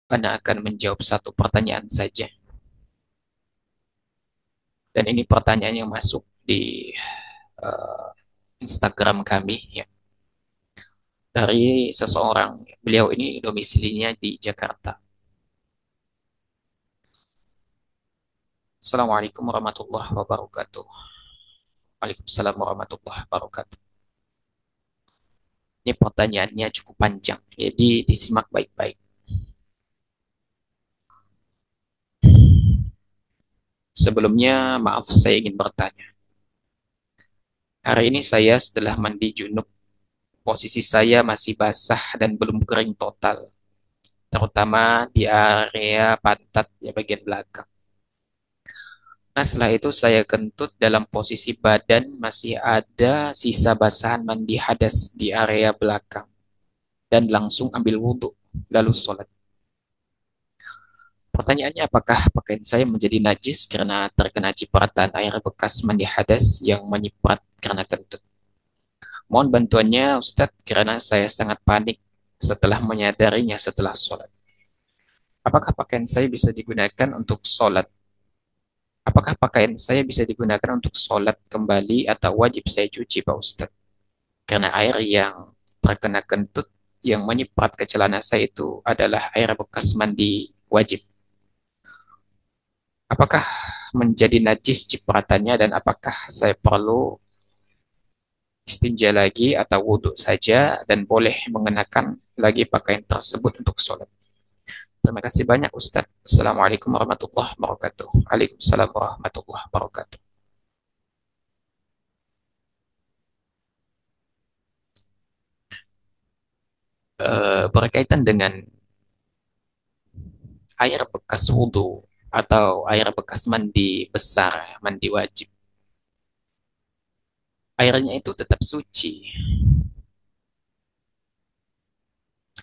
Ana akan menjawab satu pertanyaan saja. Dan ini pertanyaan yang masuk di eh, Instagram kami ya, dari seseorang. Beliau ini domisilinya di Jakarta. Assalamualaikum warahmatullahi wabarakatuh. Waalaikumsalam warahmatullahi wabarakatuh. Ini pertanyaannya cukup panjang, jadi disimak baik-baik. Sebelumnya, maaf saya ingin bertanya. Hari ini saya setelah mandi junub, posisi saya masih basah dan belum kering total, terutama di area pantat ya bagian belakang. Nah, setelah itu saya kentut dalam posisi badan masih ada sisa basahan mandi hadas di area belakang dan langsung ambil wudhu lalu sholat. Pertanyaannya, apakah pakaian saya menjadi najis karena terkena cipratan air bekas mandi hadas yang menyiprat karena kentut? Mohon bantuannya Ustadz karena saya sangat panik setelah menyadarinya setelah sholat. Apakah pakaian saya bisa digunakan untuk sholat? Apakah pakaian saya bisa digunakan untuk sholat kembali atau wajib saya cuci Pak Ustadz? Karena air yang terkena kentut yang menyiprat ke celana saya itu adalah air bekas mandi wajib. Apakah menjadi najis cipratannya dan apakah saya perlu istinja lagi atau wudhu saja dan boleh mengenakan lagi pakaian tersebut untuk sholat? Terima kasih banyak Ustadz. Assalamualaikum warahmatullahi wabarakatuh. Waalaikumsalam warahmatullahi wabarakatuh. Berkaitan dengan air bekas wudhu atau air bekas mandi besar, mandi wajib, airnya itu tetap suci.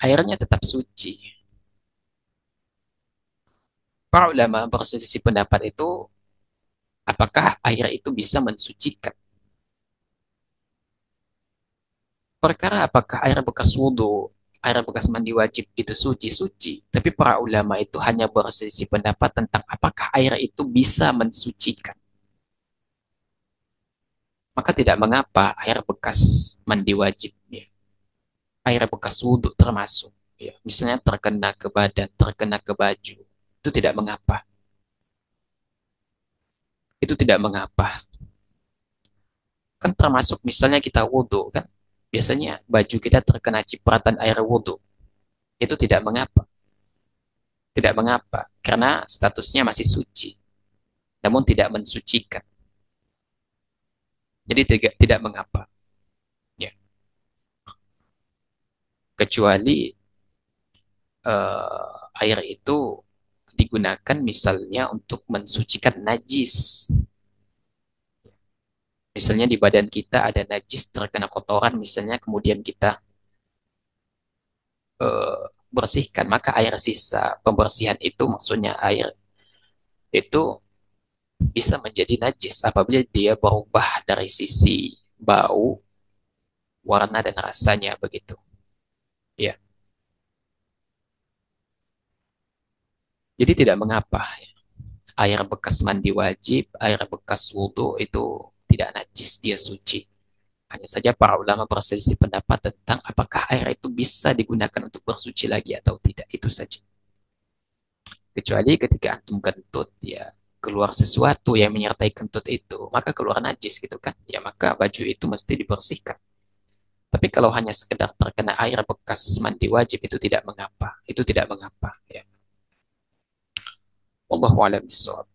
Airnya tetap suci. Para ulama berselisih pendapat itu apakah air itu bisa mensucikan. Perkara apakah air bekas wudhu, air bekas mandi wajib itu suci-suci. Tapi para ulama itu hanya berselisih pendapat tentang apakah air itu bisa mensucikan. Maka tidak mengapa air bekas mandi wajib, ya, air bekas wudhu termasuk. Ya, misalnya terkena ke badan, terkena ke baju, itu tidak mengapa. Itu tidak mengapa. Kan termasuk misalnya kita wudhu kan, biasanya baju kita terkena cipratan air wudhu. Itu tidak mengapa. Tidak mengapa, karena statusnya masih suci, namun tidak mensucikan. Jadi tidak mengapa. Ya. Kecuali air itu digunakan misalnya untuk mensucikan najis. Misalnya di badan kita ada najis terkena kotoran, misalnya kemudian kita eh, bersihkan, maka air sisa pembersihan itu, maksudnya air itu bisa menjadi najis apabila dia berubah dari sisi bau, warna dan rasanya begitu. Ya. Jadi tidak mengapa. Air bekas mandi wajib, air bekas wudhu itu tidak najis, dia suci. Hanya saja para ulama berselisih pendapat tentang apakah air itu bisa digunakan untuk bersuci lagi atau tidak. Itu saja. Kecuali ketika antum kentut, ya keluar sesuatu yang menyertai kentut itu, maka keluar najis gitu kan. Ya maka baju itu mesti dibersihkan. Tapi kalau hanya sekedar terkena air bekas mandi wajib itu tidak mengapa. Itu tidak mengapa. Ya. Wallahu a'lam bishawab.